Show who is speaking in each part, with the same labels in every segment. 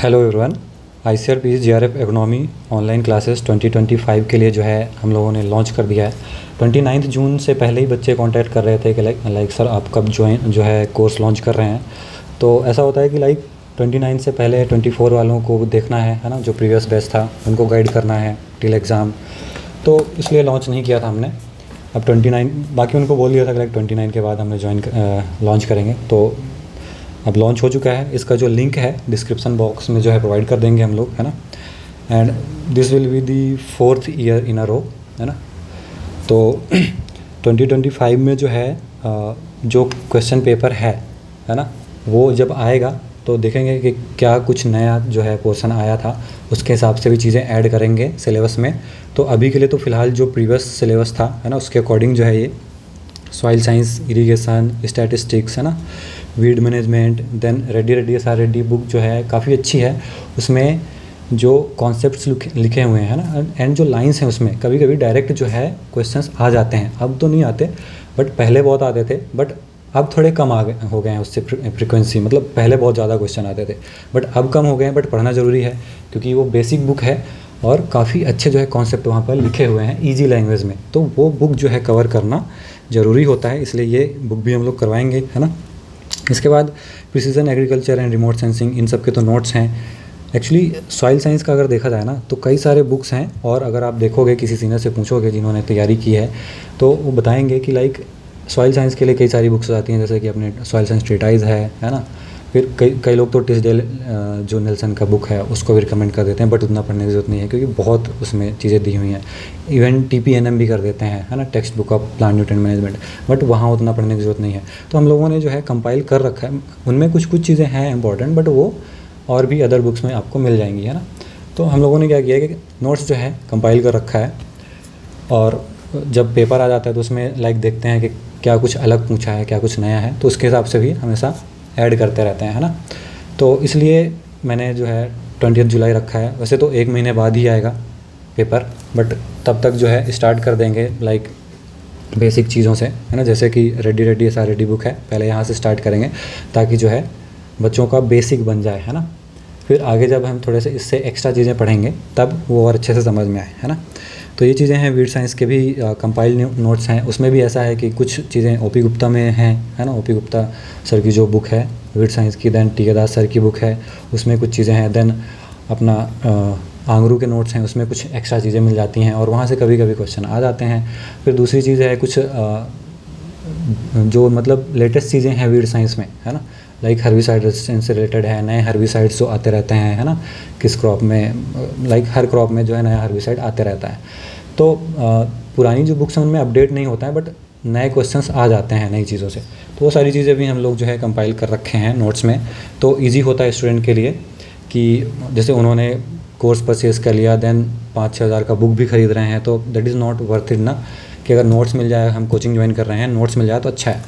Speaker 1: Hello everyone. ICRP JRF agronomy online classes 2025 के लिए जो है हम लोगों ने लॉन्च कर दिया है। 29 जून से पहले ही बच्चे कांटेक्ट कर रहे थे कि लाइक सर आप कब जो है कोर्स लॉन्च कर रहे हैं। तो ऐसा होता है कि लाइक 29 से पहले 24 वालों को देखना है ना, जो प्रीवियस बैच था उनको गाइड करना है टिल एग्ज़ाम, तो इसलिए लॉन्च नहीं किया था हमने। अब 29 बाकी उनको बोल दिया था कि लाइक 29 के बाद हमने लॉन्च करेंगे। तो अब लॉन्च हो चुका है। इसका जो लिंक है डिस्क्रिप्शन बॉक्स में जो है प्रोवाइड कर देंगे हम लोग, है ना। And this will be the 4th year in a row, है ना। तो 2025 में जो है जो क्वेश्चन पेपर है ना, वो जब आएगा तो देखेंगे कि क्या कुछ नया जो है पोर्शन आया था, उसके हिसाब से भी चीज़ें ऐड करेंगे सिलेबस में। तो अभी के लिए तो फ़िलहाल जो प्रीवियस सिलेबस था, है ना, उसके अकॉर्डिंग जो है ये सॉइल साइंस, इरिगेशन, स्टैटिस्टिक्स, है ना, weed management, then Reddy S R Reddy book जो है काफ़ी अच्छी है। उसमें जो कॉन्सेप्ट्स लिखे हुए हैं ना, एंड जो लाइंस हैं उसमें कभी कभी डायरेक्ट जो है क्वेश्चंस आ जाते हैं। अब तो नहीं आते, बट पहले बहुत आते थे। बट अब थोड़े कम हो गए हैं उससे फ्रिक्वेंसी, मतलब पहले बहुत ज़्यादा क्वेश्चन आते थे बट अब कम हो गए हैं। बट पढ़ना ज़रूरी है क्योंकि वो बेसिक बुक है और काफ़ी अच्छे जो है कॉन्सेप्ट वहाँ पर लिखे हुए हैं ईजी लैंग्वेज में। तो वो बुक जो है कवर करना ज़रूरी होता है, इसलिए ये बुक भी हम लोग करवाएंगे, है ना। इसके बाद precision agriculture and remote sensing, इन सब के तो नोट्स हैं। एक्चुअली सॉइल साइंस का अगर देखा जाए ना तो कई सारे बुक्स हैं, और अगर आप देखोगे किसी सीनियर से पूछोगे जिन्होंने तैयारी की है तो वो बताएंगे कि लाइक सॉइल साइंस के लिए कई सारी बुक्स आती हैं, जैसे कि अपने सॉइल साइंस ट्रीटाइज है ना। फिर कई लोग तो टिसडेल जो नेल्सन का बुक है उसको भी रिकमेंड कर देते हैं, बट उतना पढ़ने की ज़रूरत नहीं है क्योंकि बहुत उसमें चीज़ें दी हुई हैं। इवन TPNM भी कर देते हैं, है ना, text book of plant nutrient management, but वहाँ उतना पढ़ने की ज़रूरत नहीं है। तो हम लोगों ने जो है कंपाइल कर रखा है, उनमें कुछ चीज़ें हैं इंपॉर्टेंट, बट वो और भी अदर बुक्स में आपको मिल जाएंगी, है ना। तो हम लोगों ने क्या किया है कि नोट्स जो है कंपाइल कर रखा है, और जब पेपर आ जाता है तो उसमें लाइक देखते हैं कि क्या कुछ अलग पूछा है, क्या कुछ नया है, तो उसके हिसाब से भी हमेशा ऐड करते रहते हैं, है ना। तो इसलिए मैंने जो है 20 जुलाई रखा है। वैसे तो 1 महीने बाद ही आएगा पेपर, बट तब तक जो है स्टार्ट कर देंगे लाइक बेसिक चीज़ों से, है ना, जैसे कि Reddy S R Reddy book है, पहले यहाँ से स्टार्ट करेंगे ताकि जो है बच्चों का बेसिक बन जाए, है ना। फिर आगे जब हम थोड़े से इससे एक्स्ट्रा चीज़ें पढ़ेंगे तब वो और अच्छे से समझ में आए, है ना। तो ये चीज़ें हैं। वीड साइंस के भी कंपाइल नोट्स हैं, उसमें भी ऐसा है कि कुछ चीज़ें OP गुप्ता में हैं, है ना। OP गुप्ता सर की जो बुक है वीड साइंस की, देन TK दास सर की बुक है, उसमें कुछ चीज़ें हैं। देन अपना आंगरू के नोट्स हैं, उसमें कुछ एक्स्ट्रा चीज़ें मिल जाती हैं और वहाँ से कभी कभी क्वेश्चन आ जाते हैं। फिर दूसरी चीज़ है कुछ जो मतलब लेटेस्ट चीज़ें हैं वीड साइंस में, है ना, लाइक हर्बिसाइड रेजिस्टेंस से रिलेटेड है, नए हर्बिसाइड्स जो आते रहते हैं, है ना, किस क्रॉप में, लाइक हर क्रॉप में जो है नया हर्बिसाइड आते रहता है। तो पुरानी जो बुक्स हैं उनमें अपडेट नहीं होता है, बट नए क्वेश्चंस आ जाते हैं नई चीज़ों से। तो वो सारी चीज़ें भी हम लोग जो है कंपाइल कर रखे हैं नोट्स में। तो ईजी होता है स्टूडेंट के लिए कि जैसे उन्होंने कोर्स परचेज कर लिया, देन 5-6 हज़ार का बुक भी खरीद रहे हैं, तो that is not worth it ना, कि अगर नोट्स मिल जाए, हम कोचिंग ज्वाइन कर रहे हैं, नोट्स मिल जाए तो अच्छा है।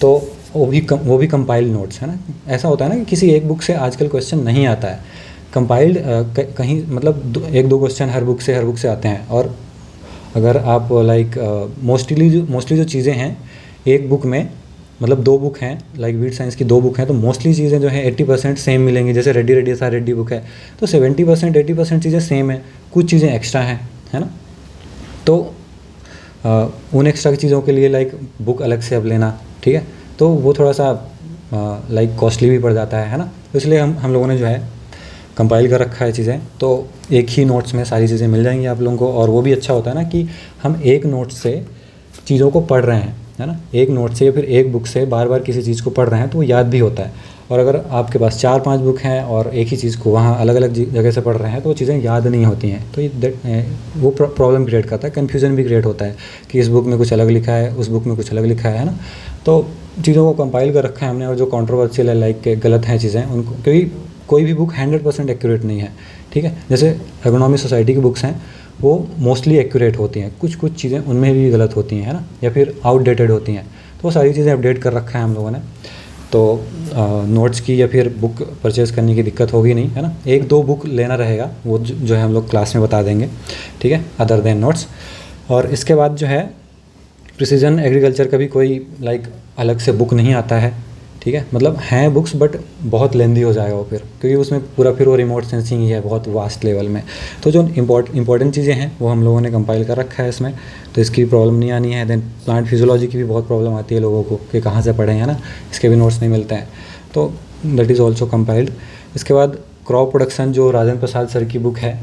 Speaker 1: तो वो भी कंपाइल्ड नोट्स, है ना। ऐसा होता है ना कि किसी एक बुक से आजकल क्वेश्चन नहीं आता है, कंपाइल्ड कहीं मतलब 1-2 क्वेश्चन हर बुक से आते हैं। और अगर आप लाइक मोस्टली जो चीज़ें हैं एक बुक में, मतलब 2 बुक हैं, लाइक वीड साइंस की 2 बुक हैं, तो मोस्टली चीज़ें जो हैं 80% सेम मिलेंगी। जैसे Reddy S R Reddy book है तो 70% 80% चीज़ें सेम है, कुछ चीज़ें एक्स्ट्रा हैं, है ना। तो उन एक्स्ट्रा चीज़ों के लिए लाइक बुक अलग से अब लेना, ठीक है, तो वो थोड़ा सा लाइक कॉस्टली भी पड़ जाता है ना। तो इसलिए हम लोगों ने जो है कंपाइल कर रखा है चीज़ें, तो एक ही नोट्स में सारी चीज़ें मिल जाएंगी आप लोगों को। और वो भी अच्छा होता है ना कि हम एक नोट से चीज़ों को पढ़ रहे हैं, है ना, एक नोट से या फिर एक बुक से बार बार किसी चीज़ को पढ़ रहे हैं तो वो याद भी होता है। और अगर आपके पास 4-5 बुक हैं और एक ही चीज़ को वहाँ अलग अलग जगह से पढ़ रहे हैं तो वो चीज़ें याद नहीं होती हैं, तो वो प्रॉब्लम क्रिएट करता है, कन्फ्यूज़न भी क्रिएट होता है कि इस बुक में कुछ अलग लिखा है, उस बुक में कुछ अलग लिखा है ना। तो चीज़ों को कंपाइल कर रखा है हमने, और जो कॉन्ट्रोवर्शियल है लाइक गलत हैं चीज़ें उनको, क्योंकि कोई भी बुक 100% एक्यूरेट नहीं है, ठीक है। जैसे एग्रोनॉमी सोसाइटी की बुक्स हैं वो मोस्टली एक्यूरेट होती हैं, कुछ चीज़ें उनमें भी गलत होती हैं, है ना, या फिर आउटडेटेड होती हैं। तो वो सारी चीज़ें अपडेट कर रखा है हम लोगों ने। तो नोट्स की या फिर बुक परचेज करने की दिक्कत होगी नहीं, है ना। 1-2 बुक लेना रहेगा, वो जो है हम लोग क्लास में बता देंगे, ठीक है, अदर देन नोट्स। और इसके बाद जो है प्रिसीजन एग्रीकल्चर का भी कोई लाइक अलग से बुक नहीं आता है, ठीक है, मतलब हैं बुक्स बट बहुत लेंदी हो जाएगा वो फिर, क्योंकि उसमें पूरा फिर वो रिमोट सेंसिंग ही है बहुत वास्ट लेवल में। तो जो इंपॉर्टेंट चीज़ें हैं वो हम लोगों ने कंपाइल कर रखा है इसमें, तो इसकी प्रॉब्लम नहीं आनी है। देन प्लांट फिजियोलॉजी की भी बहुत प्रॉब्लम आती है लोगों को कि कहाँ से पढ़ें, है ना, इसके भी नोट्स नहीं मिलते हैं, तो दैट इज़ ऑल्सो कंपाइल्ड। इसके बाद क्रॉप प्रोडक्शन जो राजेंद्र प्रसाद सर की बुक है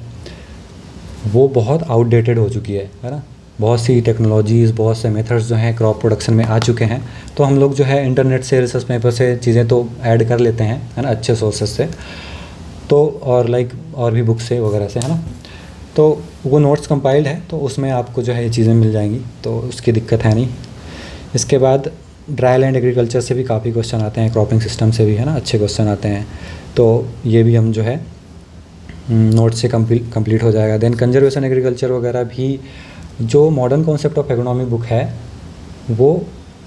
Speaker 1: वो बहुत आउटडेटेड हो चुकी है ना। बहुत सी टेक्नोलॉजीज़, बहुत से मेथड्स जो हैं क्रॉप प्रोडक्शन में आ चुके हैं, तो हम लोग जो है इंटरनेट से, रिसर्च पेपर से चीज़ें तो ऐड कर लेते हैं, है ना, अच्छे सोर्सेज से, तो और और भी बुक से वगैरह से, है ना। तो वो नोट्स कंपाइल्ड है, तो उसमें आपको जो है ये चीज़ें मिल जाएंगी, तो उसकी दिक्कत है नहीं। इसके बाद ड्राई लैंड एग्रीकल्चर से भी काफ़ी क्वेश्चन आते हैं, क्रॉपिंग सिस्टम से भी, है ना, अच्छे क्वेश्चन आते हैं, तो ये भी हम जो है नोट से कंप्लीट हो जाएगा। देन कंजर्वेशन एग्रीकल्चर वगैरह भी, जो modern concept of agronomy book है वो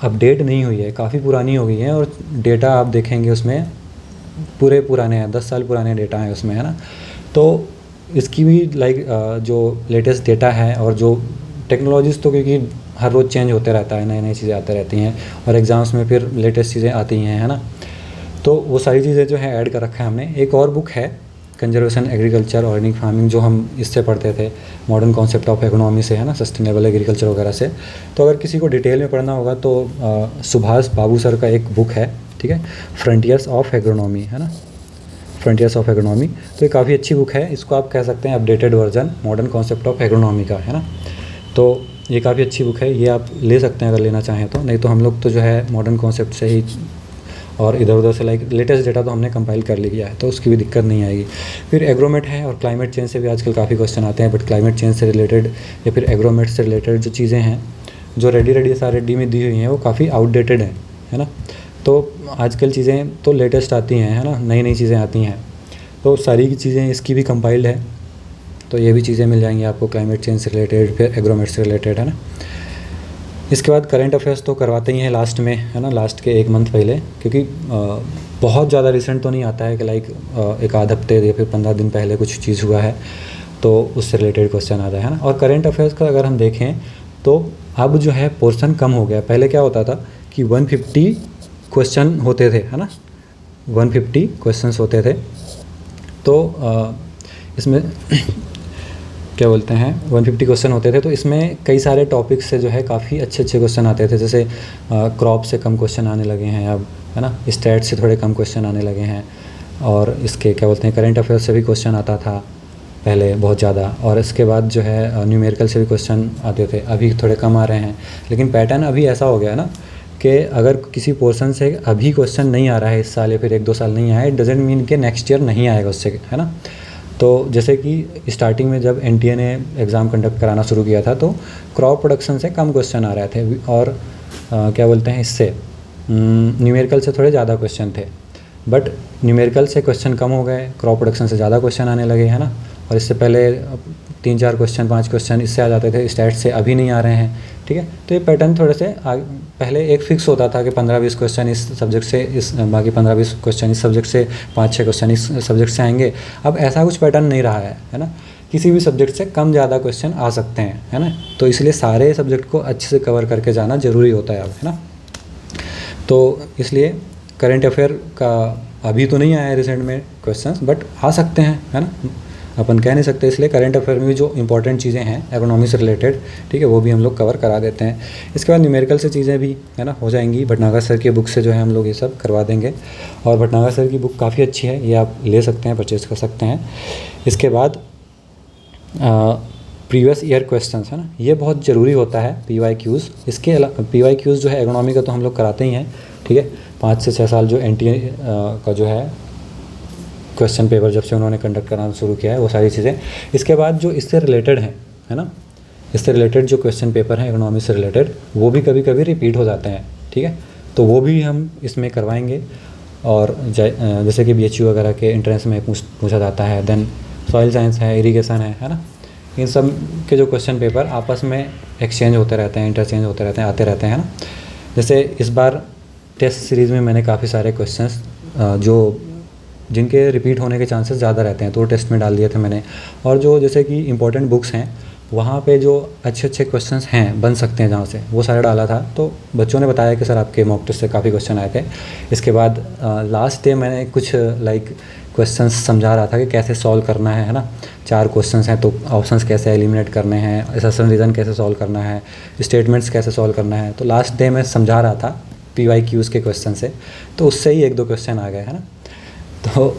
Speaker 1: अपडेट नहीं हुई है, काफ़ी पुरानी हो गई है, और डेटा आप देखेंगे उसमें पूरे पुराने हैं, 10 साल पुराने डेटा हैं उसमें, है ना। तो इसकी भी जो लेटेस्ट डेटा है और जो टेक्नोलॉजीज़, तो क्योंकि हर रोज़ चेंज होते रहता है, नई नई चीज़ें आती रहती हैं, और एग्ज़ाम्स में फिर लेटेस्ट चीज़ें आती हैं, है ना, तो वो सारी चीज़ें जो है ऐड कर रखा है हमने। एक और बुक है कंजर्वेशन एग्रीकल्चर ऑर्गेनिक फार्मिंग, जो हम इससे पढ़ते थे मॉडर्न कॉन्सेप्ट ऑफ इकोनॉमी से, है ना, सस्टेनेबल एग्रीकल्चर वगैरह से। तो अगर किसी को डिटेल में पढ़ना होगा तो सुभाष बाबू सर का एक बुक है, ठीक है, फ्रंटियर्स ऑफ एग्रोनॉमी, है ना, फ्रंटियर्स ऑफ एग्रोनॉमी, तो ये काफ़ी अच्छी बुक है, इसको आप कह सकते हैं updated version modern concept of agronomy का, है ना। तो ये काफ़ी अच्छी बुक है, ये आप ले सकते हैं अगर लेना चाहें तो, नहीं तो हम लोग तो जो है मॉडर्न कॉन्सेप्ट से ही और इधर उधर से लेटेस्ट डेटा तो हमने कंपाइल कर लिया है, तो उसकी भी दिक्कत नहीं आएगी। फिर एग्रोमेट है, और क्लाइमेट चेंज से भी आजकल काफ़ी क्वेश्चन आते हैं, बट क्लाइमेट चेंज से रिलेटेड या फिर एग्रोमेट से रिलेटेड जो चीज़ें हैं, जो रेडी SRD में दी हुई हैं, वो काफ़ी आउटडेटेड है ना। तो आजकल चीज़ें तो लेटेस्ट आती हैं, है ना, नई नई चीज़ें आती हैं, तो सारी की चीज़ें इसकी भी कंपाइल्ड है, तो ये भी चीज़ें मिल जाएंगी आपको क्लाइमेट चेंज से रिलेटेड, फिर एग्रोमेट से रिलेटेड, है ना। इसके बाद करंट अफेयर्स तो करवाते ही हैं लास्ट में, है ना, लास्ट के 1 मंथ पहले, क्योंकि बहुत ज़्यादा रिसेंट तो नहीं आता है कि एक आध हफ्ते या फिर 15 दिन पहले कुछ चीज़ हुआ है तो उससे रिलेटेड क्वेश्चन आता है ना। और करंट अफेयर्स का अगर हम देखें तो अब जो है पोर्शन कम हो गया। पहले क्या होता था कि 150 क्वेश्चन होते थे, है ना, 150 क्वेश्चंस होते थे, तो इसमें क्या बोलते हैं 150 क्वेश्चन होते थे, तो इसमें कई सारे टॉपिक्स से जो है काफ़ी अच्छे अच्छे क्वेश्चन आते थे। जैसे क्रॉप से कम क्वेश्चन आने लगे हैं अब, है ना, स्टैट से थोड़े कम क्वेश्चन आने लगे हैं, और इसके क्या बोलते हैं करंट अफेयर्स से भी क्वेश्चन आता था पहले बहुत ज़्यादा, और इसके बाद जो है न्यूमेरिकल से भी क्वेश्चन आते थे, अभी थोड़े कम आ रहे हैं। लेकिन पैटर्न अभी ऐसा हो गया है ना कि अगर किसी पोर्शन से अभी क्वेश्चन नहीं आ रहा है इस साल या फिर 1-2 साल नहीं आया, इट डजेंट मीन कि नेक्स्ट ईयर नहीं आएगा उससे, है ना। तो जैसे कि स्टार्टिंग में जब NTA ने एग्ज़ाम कंडक्ट कराना शुरू किया था तो क्रॉप प्रोडक्शन से कम क्वेश्चन आ रहे थे, और क्या बोलते हैं इससे न्यूमेरिकल से थोड़े ज़्यादा क्वेश्चन थे, बट न्यूमेरिकल से क्वेश्चन कम हो गए, क्रॉप प्रोडक्शन से ज़्यादा क्वेश्चन आने लगे, है ना। और इससे पहले 3-4 क्वेश्चन 5 क्वेश्चन इससे आ जाते थे, स्टैट से अभी नहीं आ रहे हैं, ठीक है। तो ये पैटर्न थोड़े से पहले एक फिक्स होता था कि 15-20 क्वेश्चन इस सब्जेक्ट से, इस बाकी 15-20 क्वेश्चन इस सब्जेक्ट से, 5-6 क्वेश्चन इस सब्जेक्ट से आएंगे। अब ऐसा कुछ पैटर्न नहीं रहा है ना, किसी भी सब्जेक्ट से कम ज़्यादा क्वेश्चन आ सकते हैं, है ना। तो इसलिए सारे सब्जेक्ट को अच्छे से कवर करके जाना ज़रूरी होता है अब, है ना। तो इसलिए करंट अफेयर का अभी तो नहीं आया है रिसेंट में क्वेश्चंस, बट आ सकते हैं, है ना, अपन कह नहीं सकते। इसलिए करंट अफेयर में भी जो इंपॉर्टेंट चीज़ें हैं इकोनॉमी से रिलेटेड, ठीक है, वो भी हम लोग कवर करा देते हैं। इसके बाद न्यूमेरिकल से चीज़ें भी, है ना, हो जाएंगी। भटनागर सर की बुक से जो है हम लोग ये सब करवा देंगे, और भटनागर सर की बुक काफ़ी अच्छी है, ये आप ले सकते हैं, परचेज़ कर सकते हैं। इसके बाद प्रीवियस ईयर क्वेश्चंस, है ना, ये बहुत ज़रूरी होता है, PYQs। इसके अलावा PYQs जो है इकोनॉमी का तो हम लोग कराते ही हैं, ठीक है। 5 से 6 साल जो NTA का जो है क्वेश्चन पेपर जब से उन्होंने कंडक्ट कराना शुरू किया है, वो सारी चीज़ें। इसके बाद जो इससे रिलेटेड हैं, है ना, इससे रिलेटेड जो क्वेश्चन पेपर हैं इकोनॉमी से रिलेटेड, वो भी कभी कभी रिपीट हो जाते हैं, ठीक है। तो वो भी हम इसमें करवाएंगे। और जैसे कि BHU वगैरह के एंट्रेंस में पूछा जाता है, देन सॉइल साइंस है, इरीगेशन है ना, इन सब के जो क्वेश्चन पेपर आपस में एक्सचेंज होते रहते हैं, इंटरचेंज होते रहते हैं, आते रहते हैं ना। जैसे इस बार टेस्ट सीरीज़ में मैंने काफ़ी सारे क्वेश्चंस जो जिनके रिपीट होने के चांसेस ज़्यादा रहते हैं, तो टेस्ट में डाल दिए थे मैंने। और जो जैसे कि इंपॉर्टेंट बुक्स हैं वहाँ पे जो अच्छे अच्छे क्वेश्चंस हैं बन सकते हैं जहाँ से, वो सारे डाला था। तो बच्चों ने बताया कि सर आपके मॉक टेस्ट से काफ़ी क्वेश्चन आए थे। इसके बाद लास्ट डे मैंने कुछ लाइक क्वेश्चंस समझा रहा था कि कैसे सॉल्व करना है ना। 4 क्वेश्चंस हैं तो ऑप्शंस कैसे एलिमिनेट करने हैं, असर्शन रीज़न कैसे सॉल्व करना है, स्टेटमेंट्स कैसे सॉल्व करना है। तो लास्ट डे मैं समझा रहा था PYQs के क्वेश्चन से, तो उससे ही 1-2 क्वेश्चन आ गए, है ना। तो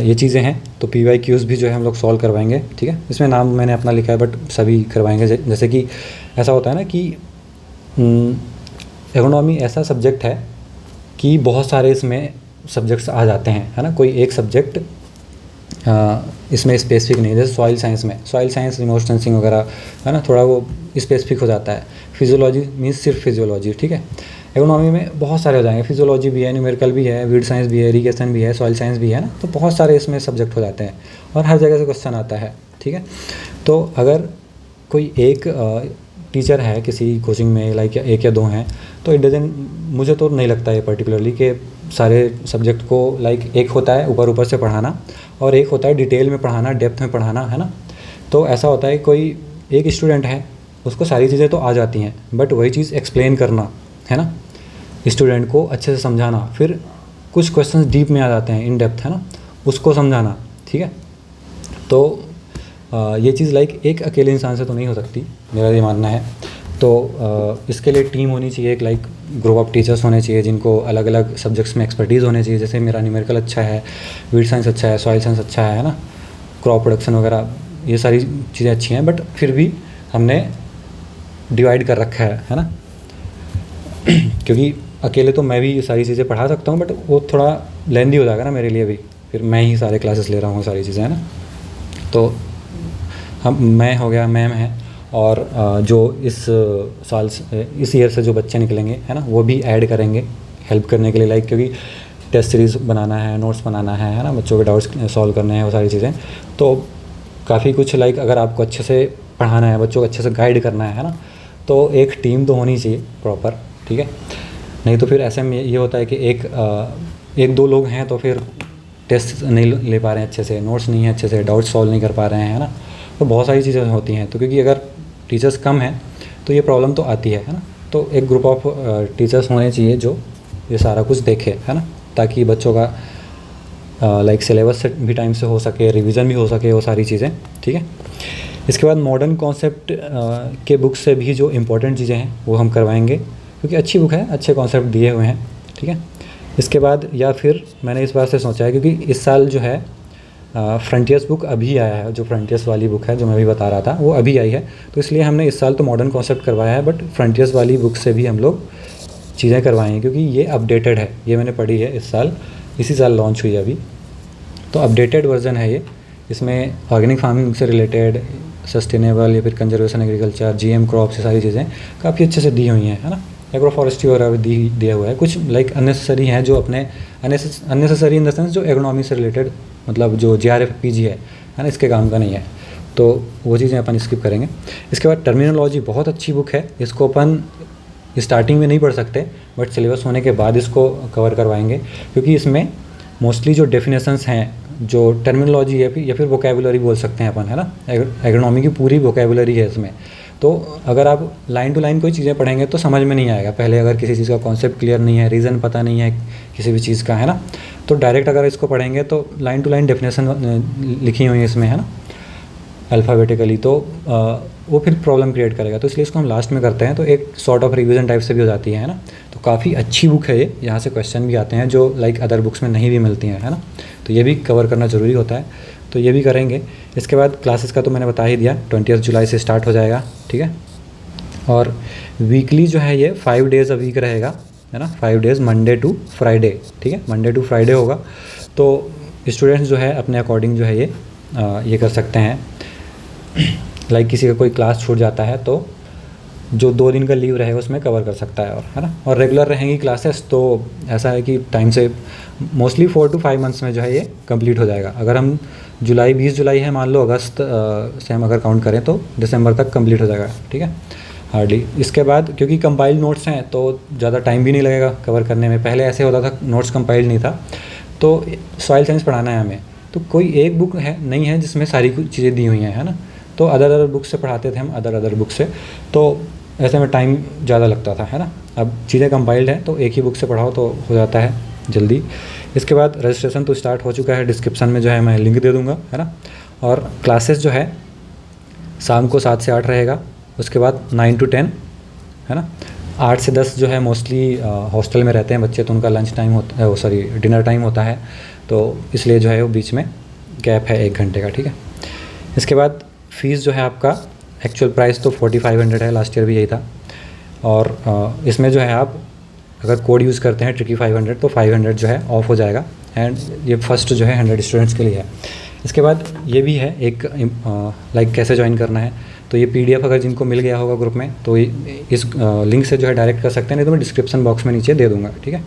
Speaker 1: ये चीज़ें हैं। तो PYQs भी जो है हम लोग सॉल्व करवाएंगे, ठीक है। इसमें नाम मैंने अपना लिखा है, बट सभी करवाएंगे। जैसे कि ऐसा होता है ना कि इकोनॉमी ऐसा सब्जेक्ट है कि बहुत सारे इसमें सब्जेक्ट्स आ जाते हैं, है ना। कोई एक सब्जेक्ट इसमें स्पेसिफिक नहीं है। जैसे सॉइल साइंस में, सॉइल साइंस, रिमोट सेंसिंग वगैरह, है ना, थोड़ा वो स्पेसिफिक हो जाता है। फिजियोलॉजी मीन्स सिर्फ फिजियोलॉजी, ठीक है। इकोनॉमी में बहुत सारे हो जाएंगे, फिजियोलॉजी भी है, न्यूमेरिकल भी है, वीड साइंस भी है, इरिगेशन भी है, सॉइल साइंस भी है ना। तो बहुत सारे इसमें सब्जेक्ट हो जाते हैं और हर जगह से क्वेश्चन आता है, ठीक है। तो अगर कोई एक टीचर है किसी कोचिंग में, लाइक 1 या 2 हैं, तो इट डजंट, मुझे तो नहीं लगता है पर्टिकुलरली कि सारे सब्जेक्ट को लाइक एक होता है ऊपर ऊपर से पढ़ाना और एक होता है डिटेल में पढ़ाना, डेप्थ में पढ़ाना, है ना। तो ऐसा होता है कोई एक स्टूडेंट है, उसको सारी चीज़ें तो आ जाती हैं, बट वही चीज़ एक्सप्लेन करना, है ना, स्टूडेंट को अच्छे से समझाना, फिर कुछ क्वेश्चंस डीप में आ जाते हैं, इन डेप्थ, है ना, उसको समझाना, ठीक है। तो ये चीज़ लाइक एक अकेले इंसान से तो नहीं हो सकती, मेरा ये मानना है। तो इसके लिए टीम होनी चाहिए, एक लाइक ग्रुप ऑफ टीचर्स होने चाहिए जिनको अलग अलग सब्जेक्ट्स में एक्सपर्टीज़ होने चाहिए। जैसे मेरा न्यूमेरिकल अच्छा है, वीड साइंस अच्छा है, सॉइल साइंस अच्छा है ना, क्रॉप प्रोडक्शन वगैरह, ये सारी चीज़ें अच्छी हैं, बट फिर भी हमने डिवाइड कर रखा है ना। क्योंकि अकेले तो मैं भी ये सारी चीज़ें पढ़ा सकता हूँ, बट वो थोड़ा लेंदी हो जाएगा ना मेरे लिए भी, फिर मैं ही सारे क्लासेस ले रहा हूँ सारी चीज़ें, है ना। तो हम, मैं हो गया, मैम है, और जो इस साल इस ईयर से जो बच्चे निकलेंगे, है ना, वो भी ऐड करेंगे हेल्प करने के लिए, लाइक क्योंकि टेस्ट सीरीज़ बनाना है, नोट्स बनाना है ना, बच्चों के डाउट्स सॉल्व करने हैं, वो सारी चीज़ें। तो काफ़ी कुछ लाइक अगर आपको अच्छे से पढ़ाना है, बच्चों को अच्छे से गाइड करना है ना, तो एक टीम तो होनी चाहिए प्रॉपर, ठीक है। नहीं तो फिर ऐसे में ये होता है कि एक 2 लोग हैं तो फिर टेस्ट नहीं ले पा रहे हैं अच्छे से, नोट्स नहीं है अच्छे से, डाउट सॉल्व नहीं कर पा रहे हैं, है ना। तो बहुत सारी चीज़ें होती हैं। तो क्योंकि अगर टीचर्स कम हैं तो ये प्रॉब्लम तो आती है ना। तो एक ग्रुप ऑफ टीचर्स होने चाहिए जो ये सारा कुछ देखे, है ना, ताकि बच्चों का लाइक सिलेबस से भी टाइम से हो सके, रिवीजन भी हो सके, वो सारी चीज़ें, ठीक है। इसके बाद मॉडर्न कॉन्सेप्ट के बुक से भी जो इम्पोर्टेंट चीज़ें हैं वो हम करवाएंगे, क्योंकि अच्छी बुक है, अच्छे कॉन्सेप्ट दिए हुए हैं, ठीक है। इसके बाद या फिर मैंने इस बार से सोचा है, क्योंकि इस साल जो है फ्रंटियर्स बुक अभी आया है, जो फ्रंटियर्स वाली बुक है जो मैं अभी बता रहा था वो अभी आई है, तो इसलिए हमने इस साल तो मॉडर्न कॉन्सेप्ट करवाया है, बट फ्रंटियर्स वाली बुक से भी हम लोग चीज़ें करवाएँ हैं, क्योंकि ये अपडेटेड है, ये मैंने पढ़ी है इस साल, इसी साल लॉन्च हुई है अभी, तो अपडेटेड वर्जन है ये। इसमें ऑर्गेनिक फार्मिंग से रिलेटेड, सस्टेनेबल या फिर कंजर्वेशन एग्रीकल्चर, GM क्रॉप्स, ये सारी चीज़ें काफ़ी अच्छे से दी हुई हैं, है ना। एग्रो फॉरेस्ट्री वगैरह भी दिया हुआ है। कुछ लाइक अननेसेसरी हैं जो अपने अननेसेसरी इन द सेंस जो एग्रोनॉमी से रिलेटेड, मतलब जो JRF PG है ना, इसके काम का नहीं है, तो वो चीज़ें अपन स्किप करेंगे। इसके बाद टर्मिनोलॉजी बहुत अच्छी बुक है, इसको अपन स्टार्टिंग में नहीं पढ़ सकते, बट सिलेबस होने के बाद इसको कवर करवाएंगे, क्योंकि इसमें मोस्टली जो डेफिनेशंस हैं, जो टर्मिनोलॉजी है या फिर वोकेबुलरी बोल सकते हैं अपन, है ना, एग्रोनॉमी की पूरी वोकेबुलरी है इसमें। तो अगर आप लाइन टू लाइन कोई चीज़ें पढ़ेंगे तो समझ में नहीं आएगा, पहले अगर किसी चीज़ का कॉन्सेप्ट क्लियर नहीं है, रीज़न पता नहीं है किसी भी चीज़ का, है ना, तो डायरेक्ट अगर इसको पढ़ेंगे तो लाइन टू लाइन डेफिनेशन लिखी हुई है इसमें, है ना, अल्फ़ाबेटिकली, तो वो फिर प्रॉब्लम क्रिएट करेगा, तो इसलिए इसको हम लास्ट में करते हैं, तो एक सॉर्ट ऑफ रिवीजन टाइप से भी हो जाती है ना। तो काफ़ी अच्छी बुक है ये, यहाँ से क्वेश्चन भी आते हैं जो लाइक अदर बुक्स में नहीं भी मिलती हैं, है ना, तो ये भी कवर करना ज़रूरी होता है, तो ये भी करेंगे। इसके बाद क्लासेस का तो मैंने बता ही दिया, 20 जुलाई से स्टार्ट हो जाएगा, ठीक है। और वीकली जो है ये 5 डेज़ अ वीक रहेगा, है ना, 5 डेज़, मंडे टू फ्राइडे, ठीक है, मंडे टू फ्राइडे होगा। तो स्टूडेंट्स जो है अपने अकॉर्डिंग जो है ये कर सकते हैं, लाइक किसी का कोई क्लास छूट जाता है तो जो 2 दिन का लीव रहेगा उसमें कवर कर सकता है, और है ना, और रेगुलर रहेंगी क्लासेस, तो ऐसा है कि टाइम से मोस्टली 4 to 5 मंथ्स में जो है ये कंप्लीट हो जाएगा। अगर हम 20 जुलाई है मान लो, अगस्त से हम अगर काउंट करें तो दिसंबर तक कंप्लीट हो जाएगा, ठीक है, हार्डली। इसके बाद क्योंकि कंपाइल नोट्स हैं तो ज़्यादा टाइम भी नहीं लगेगा कवर करने में। पहले ऐसे होता था नोट्स कंपाइल नहीं था, तो सॉइल साइंस पढ़ाना है हमें, तो कोई एक बुक है नहीं है जिसमें सारी कुछ चीज़ें दी हुई हैं, है ना। तो अदर बुक से पढ़ाते थे हम, अदर बुक से, तो ऐसे में टाइम ज़्यादा लगता था, है ना। अब चीज़ें कंपाइल्ड है तो एक ही बुक से पढ़ाओ तो हो जाता है जल्दी। इसके बाद रजिस्ट्रेशन तो स्टार्ट हो चुका है, डिस्क्रिप्शन में जो है मैं लिंक दे दूँगा, है ना। और क्लासेस जो है शाम को 7 से 8 रहेगा, उसके बाद 9 to 10, है ना। 8 से 10 जो है मोस्टली हॉस्टल में रहते हैं बच्चे, तो उनका लंच टाइम होता है, सॉरी डिनर टाइम होता है, तो इसलिए जो है वो बीच में गैप है 1 घंटे का, ठीक है। इसके बाद फ़ीस जो है आपका एक्चुअल प्राइस तो 4500 है, लास्ट ईयर भी यही था। और इसमें जो है आप अगर कोड यूज़ करते हैं Tricky500 तो 500 जो है ऑफ हो जाएगा, एंड ये फर्स्ट जो है 100 स्टूडेंट्स के लिए है। इसके बाद ये भी है एक लाइक कैसे ज्वाइन करना है, तो ये PDF अगर जिनको मिल गया होगा ग्रुप में तो इस लिंक से जो है डायरेक्ट कर सकते हैं, नहीं तो मैं डिस्क्रिप्शन बॉक्स में नीचे दे दूँगा, ठीक है।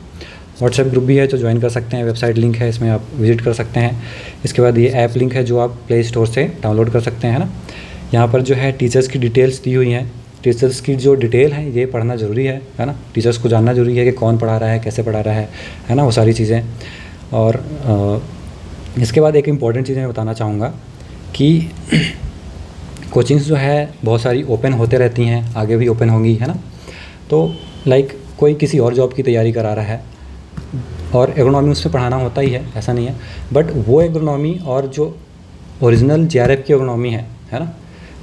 Speaker 1: व्हाट्सएप ग्रुप भी है जो ज्वाइन कर सकते हैं, वेबसाइट लिंक है, इसमें आप विजिट कर सकते हैं। इसके बाद ये ऐप लिंक है जो आप प्ले स्टोर से डाउनलोड कर सकते हैं, है ना। यहाँ पर जो है टीचर्स की डिटेल्स दी हुई हैं, टीचर्स की जो डिटेल है ये पढ़ना ज़रूरी है ना। टीचर्स को जानना ज़रूरी है कि कौन पढ़ा रहा है, कैसे पढ़ा रहा है ना, वो सारी चीज़ें। और इसके बाद एक इम्पॉर्टेंट चीज़ मैं बताना चाहूँगा कि कोचिंग्स जो है बहुत सारी ओपन होते रहती हैं, आगे भी ओपन होंगी, है ना। तो लाइक कोई किसी और जॉब की तैयारी करा रहा है और एग्रोनॉमी उसमें पढ़ाना होता ही है, ऐसा नहीं है, बट वो एग्रोनॉमी और जो ओरिजिनल JRF की एग्रोनॉमी है ना,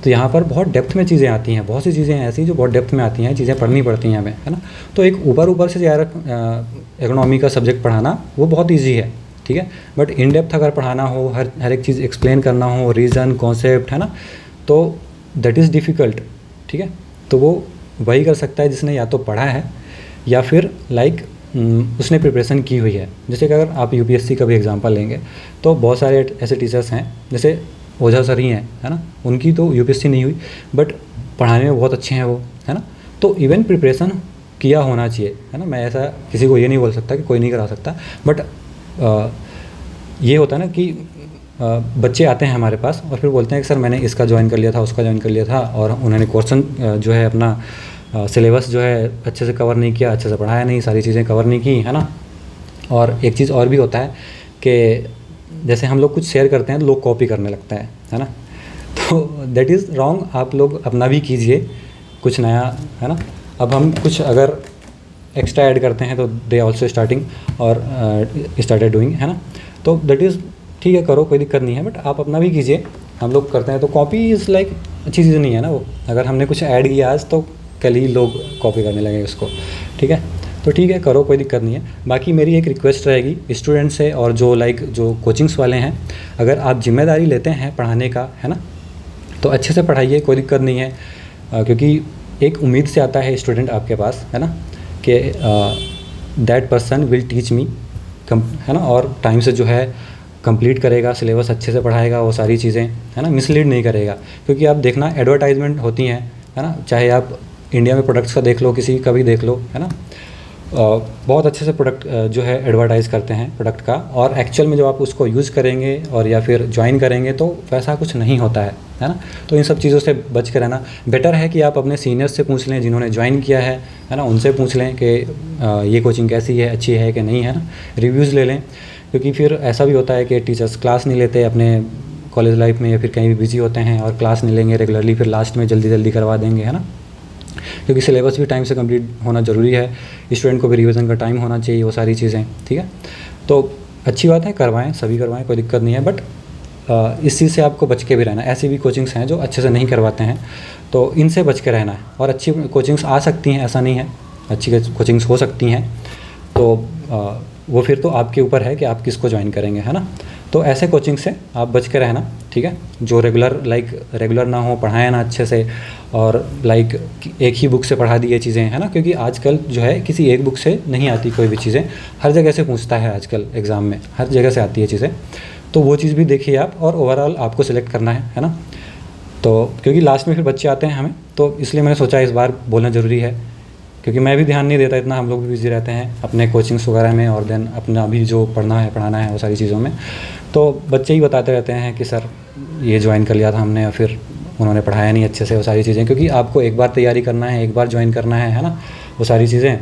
Speaker 1: तो यहाँ पर बहुत डेप्थ में चीज़ें आती हैं, बहुत सी चीज़ें ऐसी जो बहुत डेप्थ में आती हैं, चीज़ें पढ़नी पड़ती हैं हमें, है ना। तो एक ऊपर से JRF एग्रोनॉमी का सब्जेक्ट पढ़ाना वो बहुत ईजी है, ठीक है, बट इन डेप्थ अगर पढ़ाना हो, हर एक चीज़ एक्सप्लेन करना हो, रीज़न कॉन्सेप्ट, है ना, तो दैट इज़ डिफ़िकल्ट, ठीक है। तो वो वही कर सकता है जिसने या तो पढ़ा है या फिर लाइक उसने प्रिपरेशन की हुई है। जैसे कि अगर आप UPSC का भी एग्जांपल लेंगे तो बहुत सारे ऐसे टीचर्स हैं, जैसे ओझा सर ही हैं, है ना, उनकी तो UPSC नहीं हुई बट पढ़ाने में बहुत अच्छे हैं वो, है ना। तो इवन प्रिपरेशन किया होना चाहिए, है ना। मैं ऐसा किसी को ये नहीं बोल सकता कि कोई नहीं करा सकता, बट ये होता है ना कि बच्चे आते हैं हमारे पास और फिर बोलते हैं कि सर मैंने इसका ज्वाइन कर लिया था, उसका ज्वाइन कर लिया था, और उन्होंने क्वेश्चन जो है अपना सिलेबस जो है अच्छे से कवर नहीं किया, अच्छे से पढ़ाया नहीं, सारी चीज़ें कवर नहीं की, है ना। और एक चीज़ और भी होता है कि जैसे हम लोग कुछ शेयर करते हैं तो लोग कॉपी करने लगते हैं, है ना। तो दैट इज़ रॉन्ग, आप लोग अपना भी कीजिए कुछ नया, है ना। अब हम कुछ अगर एक्स्ट्रा ऐड करते हैं तो दे ऑल्सो स्टार्टिंग और स्टार्टेड डूइंग, है ना। तो दैट इज़ ठीक है, करो, कोई दिक्कत नहीं है, बट आप अपना भी कीजिए। हम लोग करते हैं तो कॉपी इज़ लाइक अच्छी चीज़ नहीं है ना वो। अगर हमने कुछ ऐड किया आज तो कल ही लोग कॉपी करने लगेंगे उसको, ठीक है। तो ठीक है, करो, कोई दिक्कत नहीं है। बाकी मेरी एक रिक्वेस्ट रहेगी स्टूडेंट से और जो जो कोचिंग्स वाले हैं, अगर आप जिम्मेदारी लेते हैं पढ़ाने का, है ना, तो अच्छे से पढ़ाइए, कोई दिक्कत नहीं है। क्योंकि एक उम्मीद से आता है स्टूडेंट आपके पास, है ना, कि that person will teach me, है ना, और टाइम से जो है कंप्लीट करेगा, सिलेबस अच्छे से पढ़ाएगा, वो सारी चीज़ें, है ना, मिसलीड नहीं करेगा। क्योंकि आप देखना एडवर्टाइजमेंट होती हैं, है ना, चाहे आप इंडिया में प्रोडक्ट्स का देख लो, किसी का भी देख लो, है ना, बहुत अच्छे से प्रोडक्ट जो है एडवर्टाइज़ करते हैं प्रोडक्ट का, और एक्चुअल में जब आप उसको यूज़ करेंगे और या फिर ज्वाइन करेंगे तो वैसा कुछ नहीं होता है ना। तो इन सब चीज़ों से बच के रहना बेटर है कि आप अपने सीनियर्स से पूछ लें जिन्होंने ज्वाइन किया है ना, उनसे पूछ लें कि ये कोचिंग कैसी है, अच्छी है कि नहीं, है ना, रिव्यूज़ ले लें। क्योंकि फिर ऐसा भी होता है कि टीचर्स क्लास नहीं लेते अपने कॉलेज लाइफ में, या फिर कहीं भी बिजी होते हैं और क्लास नहीं लेंगे रेगुलरली, फिर लास्ट में जल्दी करवा देंगे, है ना। क्योंकि सिलेबस भी टाइम से कंप्लीट होना ज़रूरी है, स्टूडेंट को भी रिवीजन का टाइम होना चाहिए, वो सारी चीज़ें, ठीक है। तो अच्छी बात है, करवाएं, सभी करवाएं, कोई दिक्कत नहीं है, बट इस चीज़ से आपको बच के भी रहना है। ऐसी भी कोचिंग्स हैं जो अच्छे से नहीं करवाते हैं, तो इनसे बच के रहना है। और अच्छी कोचिंग्स आ सकती हैं, ऐसा नहीं है, अच्छी कोचिंग्स हो सकती हैं, तो वो फिर तो आपके ऊपर है कि आप किसको ज्वाइन करेंगे, है ना। तो ऐसे कोचिंग से आप बच के रहना, ठीक है, जो रेगुलर ना हो, पढ़ाएं ना अच्छे से, और लाइक एक ही बुक से पढ़ा दी ये चीज़ें, है ना। क्योंकि आजकल जो है किसी एक बुक से नहीं आती कोई भी चीज़ें, हर जगह से पूछता है आजकल एग्ज़ाम में, हर जगह से आती है चीज़ें। तो वो चीज़ भी देखिए आप, और ओवरऑल आपको सिलेक्ट करना है ना। तो क्योंकि लास्ट में फिर बच्चे आते हैं हमें, तो इसलिए मैंने सोचा इस बार बोलना ज़रूरी है, क्योंकि मैं भी ध्यान नहीं देता इतना, हम लोग भी बिजी रहते हैं अपने कोचिंग्स वगैरह में, और देन अपना भी जो पढ़ना है पढ़ाना है वो सारी चीज़ों में। तो बच्चे ही बताते रहते हैं कि सर ये ज्वाइन कर लिया था हमने, या फिर उन्होंने पढ़ाया नहीं अच्छे से, वो सारी चीज़ें। क्योंकि आपको एक बार तैयारी करना है, एक बार ज्वाइन करना है ना, वो सारी चीज़ें।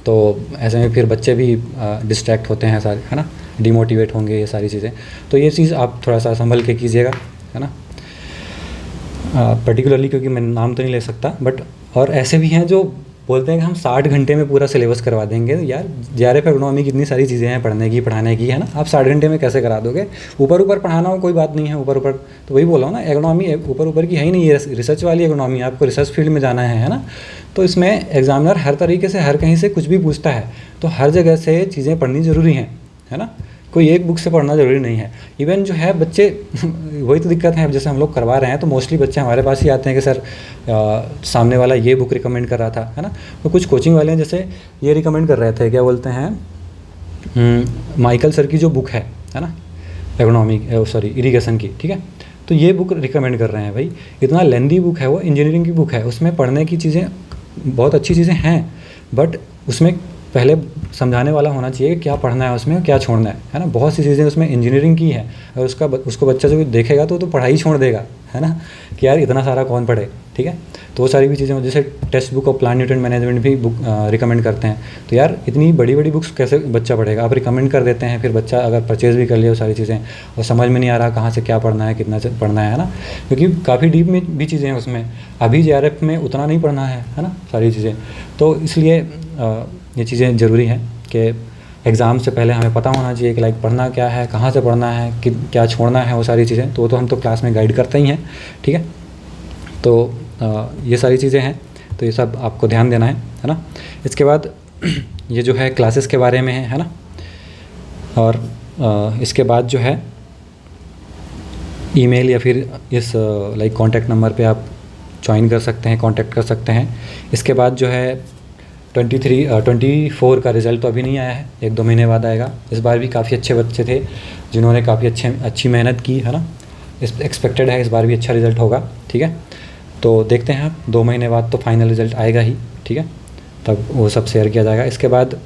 Speaker 1: तो ऐसे में फिर बच्चे भी डिस्ट्रैक्ट होते हैं सारे, है ना, डिमोटिवेट होंगे, ये सारी चीज़ें। तो ये चीज़ आप थोड़ा सा संभल के कीजिएगा, है ना। पर्टिकुलरली क्योंकि मैं नाम तो नहीं ले सकता, बट और ऐसे भी हैं जो बोलते हैं कि हम 60 घंटे में पूरा सिलेबस करवा देंगे। यार जेआरएफ एग्नोमी की इतनी सारी चीज़ें हैं पढ़ने की, पढ़ाने की, है ना, आप 60 घंटे में कैसे करा दोगे। ऊपर ऊपर पढ़ाना हो कोई बात नहीं है, ऊपर ऊपर तो वही बोला हूँ ना, एग्नोमी ऊपर ऊपर की है ही नहीं, ये रिसर्च वाली एग्नोमी, आपको रिसर्च फील्ड में जाना है ना। तो इसमें एग्जामिनर हर तरीके से हर कहीं से कुछ भी पूछता है, तो हर जगह से चीज़ें पढ़नी ज़रूरी हैं, है ना। कोई एक बुक से पढ़ना ज़रूरी नहीं है। इवन जो है बच्चे वही तो दिक्कत है, जैसे हम लोग करवा रहे हैं तो मोस्टली बच्चे हमारे पास ही आते हैं कि सर सामने वाला ये बुक रिकमेंड कर रहा था, है ना। तो कुछ कोचिंग वाले हैं जैसे ये रिकमेंड कर रहे थे, क्या बोलते हैं, माइकल सर की जो बुक है ना, एग्नोमी सॉरी इरिगेशन की, ठीक है। तो ये बुक रिकमेंड कर रहे हैं। भाई इतना लेंदी बुक है, वो इंजीनियरिंग की बुक है, उसमें पढ़ने की चीज़ें बहुत अच्छी चीज़ें हैं, बट उसमें पहले समझाने वाला होना चाहिए कि क्या पढ़ना है उसमें, क्या छोड़ना है ना। बहुत सी चीज़ें उसमें इंजीनियरिंग की है, और उसको बच्चा जो देखेगा तो पढ़ाई छोड़ देगा, है ना, कि यार इतना सारा कौन पढ़े, ठीक है। तो वो सारी भी चीज़ें, जैसे text book of plant nutrient management भी बुक रिकमेंड करते हैं। तो यार इतनी बड़ी बड़ी बुक्स कैसे बच्चा पढ़ेगा, आप रिकमेंड कर देते हैं, फिर बच्चा अगर परचेज़ भी कर लिया वो सारी चीज़ें और समझ में नहीं आ रहा कहाँ से क्या पढ़ना है, कितना पढ़ना है ना, क्योंकि काफ़ी डीप में भी चीज़ें हैं उसमें। अभी जेआरएफ में उतना नहीं पढ़ना है ना, सारी चीज़ें। तो इसलिए ये चीज़ें ज़रूरी हैं कि एग्ज़ाम से पहले हमें पता होना चाहिए कि लाइक पढ़ना क्या है, कहाँ से पढ़ना है, कि क्या छोड़ना है, वो सारी चीज़ें। तो हम तो क्लास में गाइड करते ही हैं, ठीक है। तो ये सारी चीज़ें हैं, तो ये सब आपको ध्यान देना है ना। इसके बाद ये जो है क्लासेस के बारे में है ना, और इसके बाद जो है ईमेल या फिर इस लाइक कॉन्टैक्ट नंबर पे आप ज्वाइन कर सकते हैं, कांटेक्ट कर सकते हैं। इसके बाद जो है 24 का रिज़ल्ट तो अभी नहीं आया है, 1-2 महीने बाद आएगा। इस बार भी काफ़ी अच्छे बच्चे थे जिन्होंने काफ़ी अच्छी मेहनत की, है ना। एक्सपेक्टेड है इस बार भी अच्छा रिज़ल्ट होगा, ठीक है। तो देखते हैं आप 2 महीने बाद तो फाइनल रिज़ल्ट आएगा ही, ठीक है, तब वो सब शेयर किया जाएगा। इसके बाद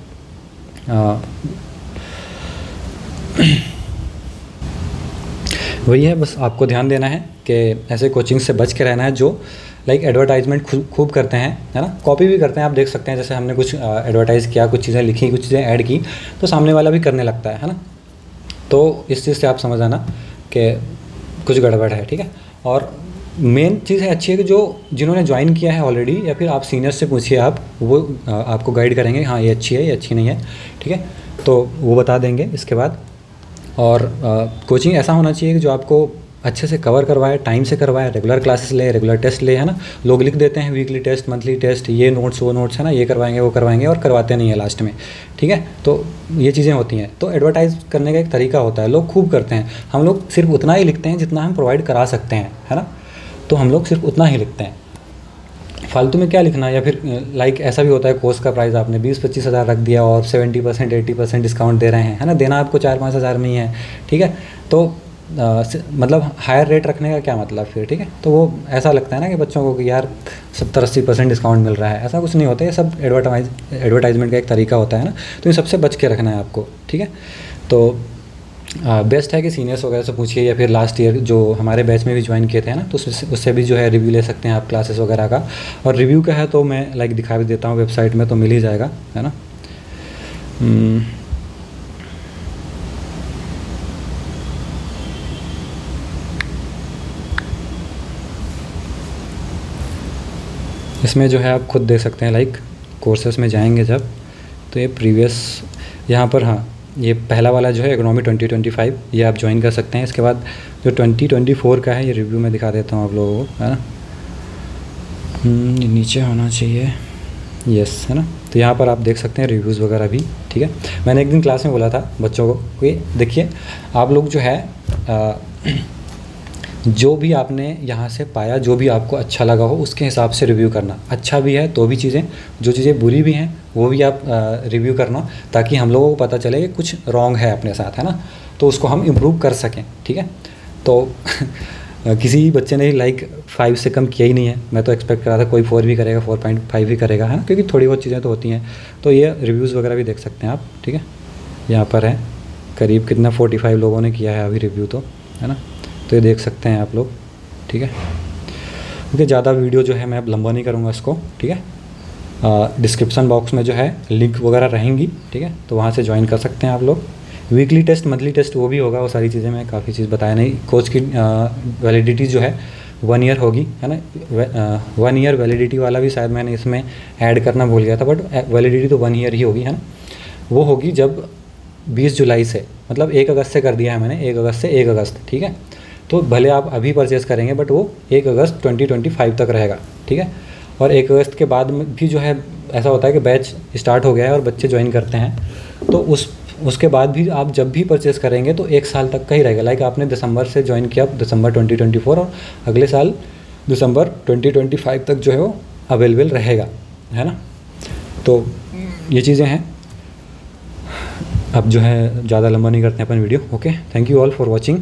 Speaker 1: वही है, बस आपको ध्यान देना है कि ऐसे कोचिंग से बच के रहना है जो लाइक एडवर्टाइजमेंट खूब करते हैं, है ना, कॉपी भी करते हैं। आप देख सकते हैं जैसे हमने कुछ एडवर्टाइज़ किया, कुछ चीज़ें लिखी, कुछ चीज़ें ऐड की, तो सामने वाला भी करने लगता है ना। तो इस चीज़ से आप समझ आना कि कुछ गड़बड़ है, ठीक है। और मेन चीज़ है अच्छी है कि जो जिन्होंने ज्वाइन किया है ऑलरेडी, या फिर आप सीनियर से पूछिए, आप वो आपको गाइड करेंगे, हाँ ये अच्छी है, ये अच्छी नहीं है, ठीक है, तो वो बता देंगे इसके बाद। और कोचिंग ऐसा होना चाहिए कि जो आपको अच्छे से कवर करवाए, टाइम से करवाए, रेगुलर क्लासेस ले, रेगुलर टेस्ट ले, है ना। लोग लिख देते हैं वीकली टेस्ट, मंथली टेस्ट, ये नोट्स वो नोट्स, है ना, ये करवाएंगे वो करवाएंगे, और करवाते नहीं है लास्ट में, ठीक है। तो ये चीज़ें होती हैं। तो एडवर्टाइज़ करने का एक तरीका होता है, लोग खूब करते हैं, हम लोग सिर्फ उतना ही लिखते हैं जितना हम प्रोवाइड करा सकते हैं, है ना। तो हम लोग सिर्फ उतना ही लिखते हैं, फालतू में क्या लिखना। या फिर लाइक ऐसा भी होता है, कोर्स का प्राइस आपने 20-25 हज़ार रख दिया और 70% 80% डिस्काउंट दे रहे हैं, है ना, देना आपको 4-5 हज़ार में ही है, ठीक है। तो मतलब हायर रेट रखने का क्या मतलब फिर, ठीक है। तो वो ऐसा लगता है ना कि बच्चों को कि यार 70-80% डिस्काउंट मिल रहा है, ऐसा कुछ नहीं होता है। ये सब एडवर्टाइजमेंट का एक तरीका होता है ना, तो इन सबसे बच के रखना है आपको, ठीक है। तो बेस्ट है कि सीनियर्स वगैरह से पूछिए, या फिर लास्ट ईयर जो हमारे बैच में भी ज्वाइन किए थे ना, तो उससे भी जो है रिव्यू ले सकते हैं आप क्लासेस वगैरह का। और रिव्यू का है तो मैं लाइक दिखा भी देता हूँ, वेबसाइट में तो मिल ही जाएगा, है ना। इसमें जो है आप खुद देख सकते हैं, लाइक कोर्सेस में जाएंगे जब, तो ये प्रीवियस यहाँ पर, हाँ ये पहला वाला जो है इकोनॉमी 2025, ये आप ज्वाइन कर सकते हैं। इसके बाद जो 2024 का है, ये रिव्यू में दिखा देता हूँ आप लोगों को, है ना। ये नीचे होना चाहिए, यस, है ना। तो यहाँ पर आप देख सकते हैं रिव्यूज़ वगैरह भी, ठीक है। मैंने एक दिन क्लास में बोला था बच्चों को कि देखिए आप लोग जो है जो भी आपने यहाँ से पाया, जो भी आपको अच्छा लगा हो उसके हिसाब से रिव्यू करना। अच्छा भी है तो भी चीज़ें, जो चीज़ें बुरी भी हैं वो भी आप रिव्यू करना, ताकि हम लोगों को पता चले कि कुछ रॉन्ग है अपने साथ, है ना, तो उसको हम इम्प्रूव कर सकें, ठीक है। तो किसी बच्चे ने लाइक 5 से कम किया ही नहीं है। मैं तो एक्सपेक्ट कर रहा था कोई 4 भी करेगा, 4.5 भी करेगा, है ना, क्योंकि थोड़ी बहुत चीज़ें तो होती हैं। तो ये रिव्यूज़ वगैरह भी देख सकते हैं आप, ठीक है। यहाँ पर है करीब कितना 45 लोगों ने किया है अभी रिव्यू, तो है ना। तो ये देख सकते हैं आप लोग, ठीक है। क्योंकि ज़्यादा वीडियो जो है मैं अब लंबा नहीं करूँगा इसको, ठीक है। डिस्क्रिप्शन बॉक्स में जो है लिंक वगैरह रहेंगी, ठीक है, तो वहाँ से ज्वाइन कर सकते हैं आप लोग। वीकली टेस्ट, मंथली टेस्ट वो भी होगा, वो सारी चीज़ें मैं काफ़ी चीज़ बताया नहीं। कोर्स की वैलिडिटी जो है 1 ईयर होगी, है ना। 1 ईयर वैलिडिटी वाला भी शायद मैंने इसमें ऐड करना भूल गया था, बट वैलिडिटी तो 1 ईयर ही होगी, है ना। वो होगी जब 20 जुलाई से, मतलब 1 अगस्त से कर दिया है मैंने, 1 अगस्त से 1 अगस्त, ठीक है। तो भले आप अभी परचेज़ करेंगे बट वो 1 अगस्त 2025 तक रहेगा, ठीक है। और 1 अगस्त के बाद में भी जो है ऐसा होता है कि बैच स्टार्ट हो गया है और बच्चे ज्वाइन करते हैं, तो उसके बाद भी आप जब भी परचेज़ करेंगे तो 1 साल तक का ही रहेगा। लाइक आपने दिसंबर से ज्वाइन किया, दिसंबर 2024, और अगले साल दिसंबर 2025 तक जो है वो अवेलेबल रहेगा, है ना। तो ये चीज़ें हैं। अब जो है ज़्यादा लंबा नहीं करते हैं अपन वीडियो। Okay, thank you all for watching.